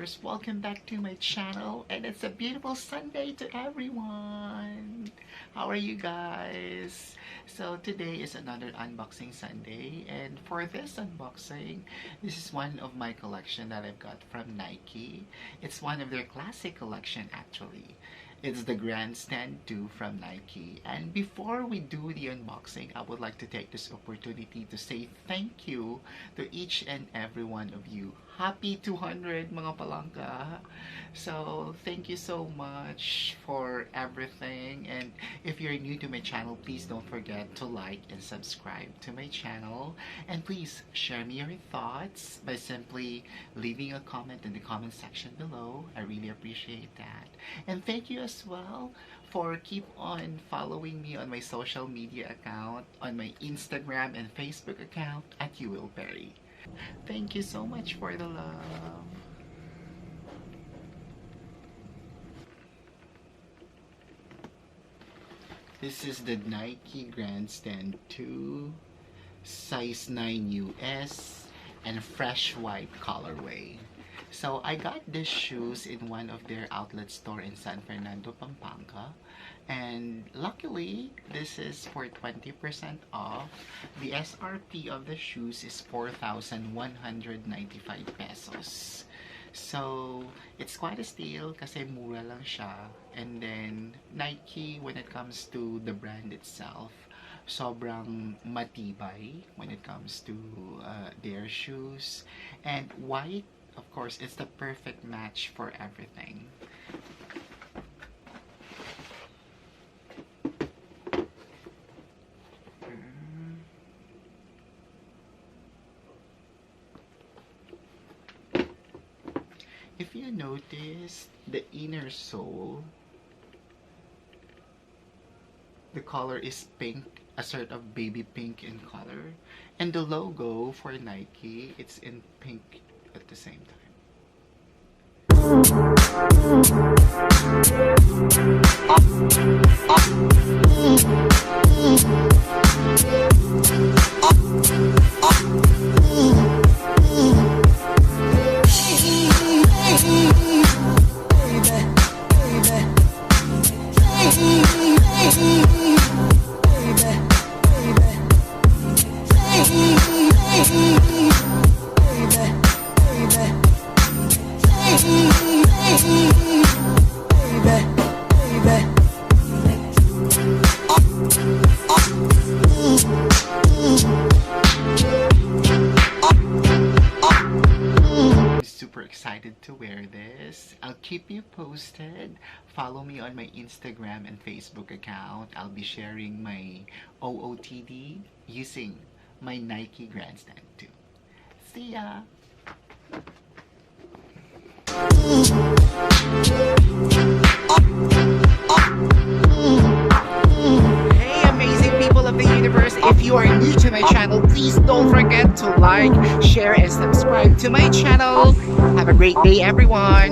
universe, welcome back to my channel, and it's a beautiful Sunday to everyone. How are you guys? So today is another unboxing Sunday, and for this unboxing, this is one of my collection that I've got from Nike. It's one of their classic collection actually. It's the Grandstand 2 from Nike. And before we do the unboxing, I would like to take this opportunity to say thank you to each and every one of you. Happy 200 mga palangka! So thank you so much for everything, and if you're new to my channel, please don't forget to like and subscribe to my channel, and please share me your thoughts by simply leaving a comment in the comment section below. I really appreciate that. And thank you as well for keep on following me on my social media account, on my Instagram and Facebook account at ᴜᴜᴏ. Thank you so much for the love. This is the Nike Grandstand 2 size 9 US and fresh white colorway. So I got these shoes in one of their outlet store in San Fernando, Pampanga. And luckily, this is for 20% off. The SRP of the shoes is 4,195 pesos. So, it's quite a steal kasi mura lang siya. And then, Nike, when it comes to the brand itself, sobrang matibay when it comes to their shoes. And white, of course, it's the perfect match for everything. If you notice, the inner sole, the color is pink, a sort of baby pink in color. And the logo for Nike, it's in pink at the same time. Excited to wear this. I'll keep you posted. Follow me on my Instagram and Facebook account. I'll be sharing my OOTD using my Nike Grandstand 2. See ya! Hey amazing people of the universe, if you are new to my channel, please don't forget to like, share, and subscribe to my channel. Have a great day, everyone.